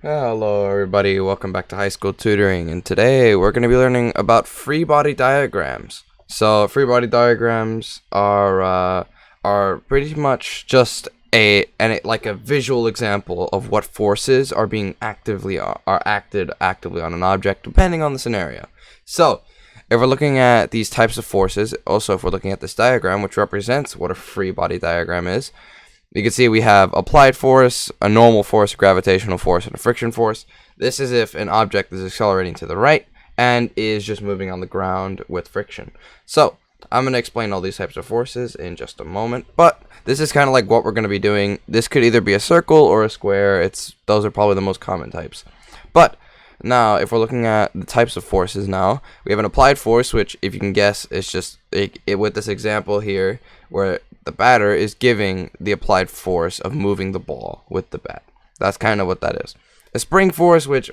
Hello everybody, welcome back to High School Tutoring, and today we're going to be learning about free body diagrams. So free body diagrams are pretty much just like a visual example of what forces are being acted actively on an object depending on the scenario. So if we're looking at these types of forces, also if we're looking at this diagram which represents what a free body diagram is, you can see we have applied force, a normal force, a gravitational force, and a friction force. This is if an object is accelerating to the right and is just moving on the ground with friction. So I'm going to explain all these types of forces in just a moment, but this is kind of like what we're going to be doing. This could either be a circle or a square. Those are probably the most common types. But now, if we're looking at the types of forces now, we have an applied force, which, if you can guess, is just with this example here, where the batter is giving the applied force of moving the ball with the bat. That's kind of what that is. A spring force, which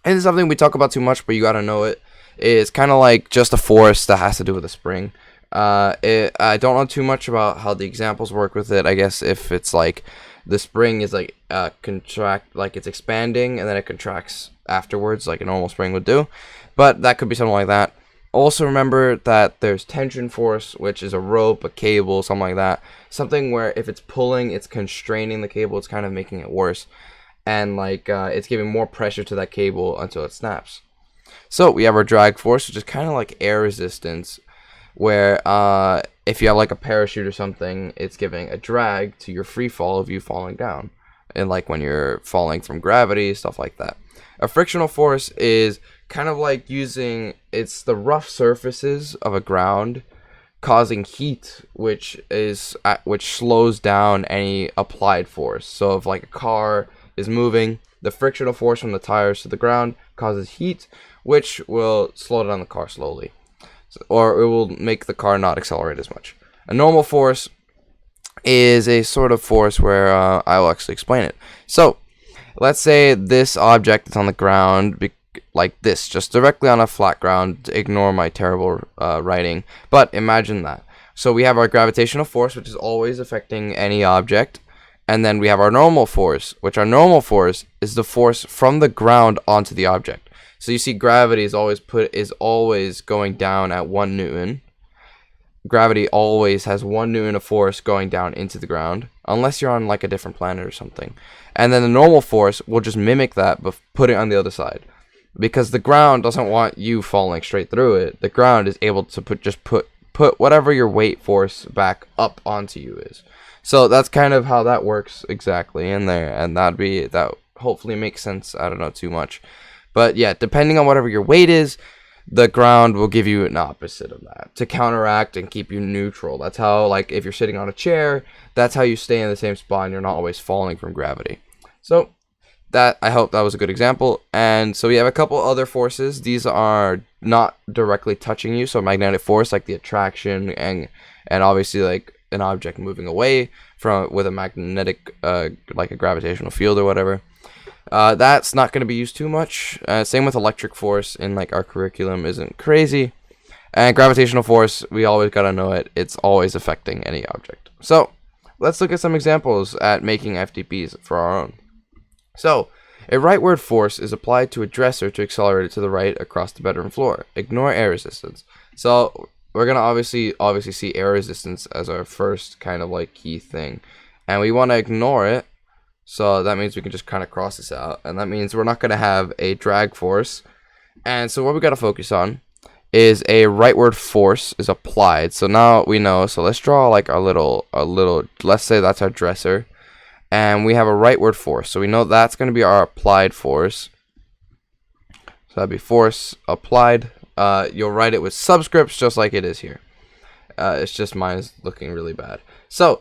isn't something we talk about too much, but you gotta know it, is kind of like just a force that has to do with a spring. I don't know too much about how the examples work with it. I guess if it's like the spring is like like it's expanding and then it contracts afterwards like a normal spring would do, but that could be something like that. Also remember that there's tension force, which is a rope, a cable, something like that, something where if it's pulling, it's constraining the cable, it's kind of making it worse, and like it's giving more pressure to that cable until it snaps. So we have our drag force, which is kind of like air resistance, where if you have like a parachute or something, it's giving a drag to your free fall of you falling down, and like when you're falling from gravity, stuff like that. A frictional force is kind of like it's the rough surfaces of a ground causing heat, which slows down any applied force. So if like a car is moving, the frictional force from the tires to the ground causes heat, which will slow down the car slowly, or it will make the car not accelerate as much. A normal force is a sort of force where I will actually explain it. So let's say this object is on the ground like this, just directly on a flat ground. Ignore my terrible writing, but imagine that. So we have our gravitational force, which is always affecting any object, and then we have our normal force, which our normal force is the force from the ground onto the object. So you see gravity is always going down at 1 Newton. Gravity always has 1 Newton of force going down into the ground, unless you're on like a different planet or something. And then the normal force will just mimic that, but put it on the other side. Because the ground doesn't want you falling straight through it. The ground is able to put whatever your weight force back up onto you is. So that's kind of how that works exactly in there, and that hopefully makes sense. I don't know too much. But yeah, depending on whatever your weight is, the ground will give you an opposite of that to counteract and keep you neutral. That's how, like, if you're sitting on a chair, that's how you stay in the same spot and you're not always falling from gravity. So I hope that was a good example. And so we have a couple other forces. These are not directly touching you. So magnetic force, like the attraction, and obviously like an object moving away with a magnetic, like a gravitational field or whatever. That's not going to be used too much. Same with electric force in like our curriculum isn't crazy. And gravitational force, we always got to know it. It's always affecting any object. So let's look at some examples at making FDPs for our own. So a rightward force is applied to a dresser to accelerate it to the right across the bedroom floor. Ignore air resistance. So we're going to obviously see air resistance as our first kind of like key thing. And we want to ignore it. So that means we can just kind of cross this out. And that means we're not going to have a drag force. And so what we got to focus on is a rightward force is applied. So now we know. So let's draw like a little, let's say that's our dresser. And we have a rightward force. So we know that's going to be our applied force. So that'd be force applied. You'll write it with subscripts just like it is here. It's just mine is looking really bad. So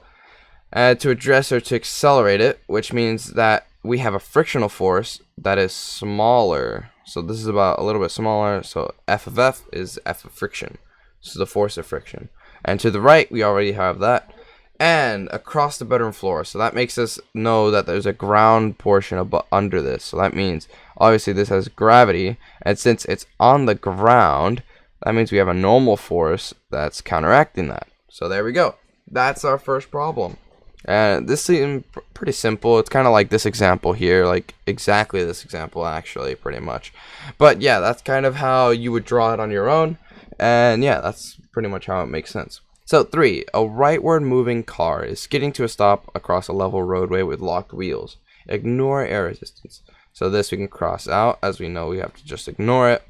to a dresser to accelerate it, which means that we have a frictional force that is smaller. So this is about a little bit smaller. So F of F is F of friction. This is the force of friction. And to the right, we already have that. And across the bedroom floor. So that makes us know that there's a ground portion under this. So that means obviously this has gravity. And since it's on the ground, that means we have a normal force that's counteracting that. So there we go. That's our first problem. And this seems pretty simple. It's kind of like this example here, like exactly this example actually, pretty much. But yeah, that's kind of how you would draw it on your own. And yeah, that's pretty much how it makes sense. So 3, a rightward moving car is skidding to a stop across a level roadway with locked wheels. Ignore air resistance. So this we can cross out, as we know we have to just ignore it.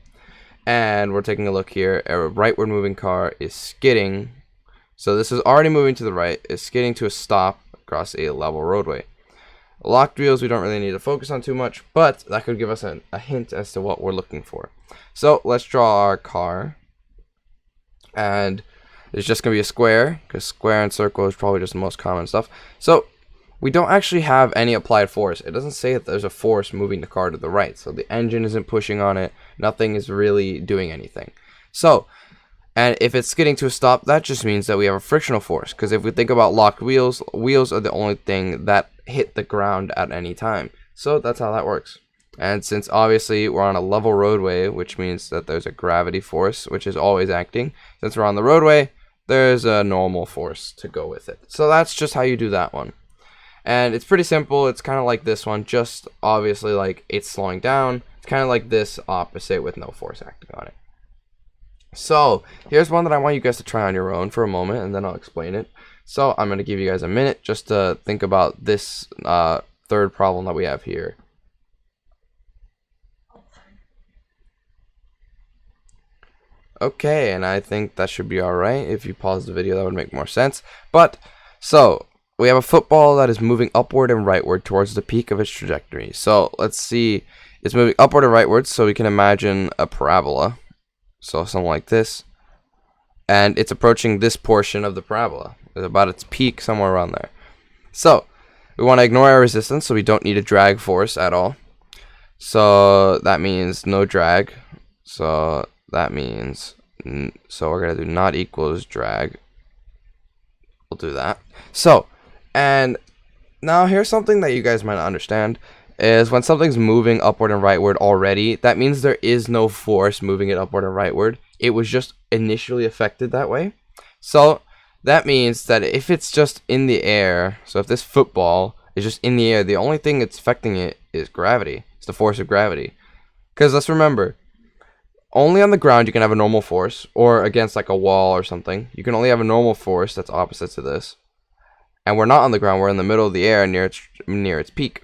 And we're taking a look here. A rightward moving car is skidding. So this is already moving to the right, is skidding to a stop across a level roadway. Locked wheels we don't really need to focus on too much, but that could give us a hint as to what we're looking for. So let's draw our car. And it's just going to be a square, because square and circle is probably just the most common stuff. So we don't actually have any applied force. It doesn't say that there's a force moving the car to the right. So the engine isn't pushing on it. Nothing is really doing anything. So, and if it's skidding to a stop, that just means that we have a frictional force. Because if we think about locked wheels, wheels are the only thing that hit the ground at any time. So that's how that works. And since obviously we're on a level roadway, which means that there's a gravity force, which is always acting. Since we're on the roadway, there's a normal force to go with it. So that's just how you do that one. And it's pretty simple. It's kind of like this one, just obviously like it's slowing down. It's kind of like this opposite with no force acting on it. So here's one that I want you guys to try on your own for a moment, and then I'll explain it. So I'm going to give you guys a minute just to think about this third problem that we have here. Okay, and I think that should be alright. If you pause the video, that would make more sense. But, so, we have a football that is moving upward and rightward towards the peak of its trajectory. So, let's see. It's moving upward and rightward, so we can imagine a parabola. So, something like this. And it's approaching this portion of the parabola. It's about its peak, somewhere around there. So, we want to ignore our resistance, so we don't need a drag force at all. So, that means no drag. So that means, so we're going to do not equals drag. We'll do that. So, and now here's something that you guys might not understand, is when something's moving upward and rightward already, that means there is no force moving it upward and rightward. It was just initially affected that way. So that means that if it's just in the air, so if this football is just in the air, the only thing that's affecting it is gravity. It's the force of gravity. Because let's remember, only on the ground you can have a normal force, or against like a wall or something. You can only have a normal force that's opposite to this. And we're not on the ground, we're in the middle of the air near its peak.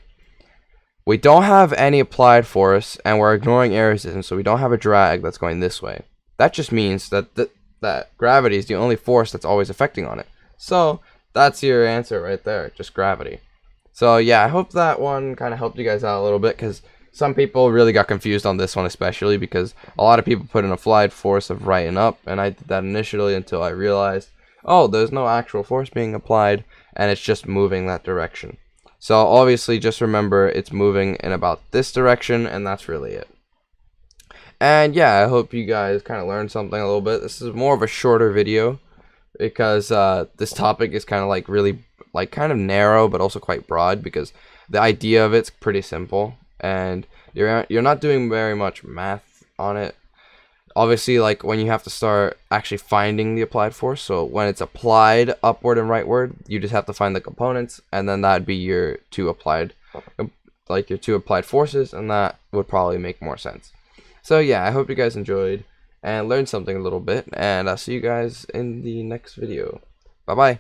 We don't have any applied force, and we're ignoring air resistance, so we don't have a drag that's going this way. That just means that that gravity is the only force that's always affecting on it. So that's your answer right there, just gravity. So yeah, I hope that one kind of helped you guys out a little bit, because some people really got confused on this one, especially because a lot of people put an applied force of right and up, and I did that initially until I realized, oh, there's no actual force being applied, and it's just moving that direction. So obviously just remember it's moving in about this direction, and that's really it. And yeah, I hope you guys kind of learned something a little bit. This is more of a shorter video because this topic is kind of like really like kind of narrow, but also quite broad, because the idea of it's pretty simple. And you're not doing very much math on it. Obviously, like when you have to start actually finding the applied force, so when it's applied upward and rightward, you just have to find the components, and then that'd be your two applied forces, and that would probably make more sense. So yeah, I hope you guys enjoyed and learned something a little bit, and I'll see you guys in the next video. Bye bye.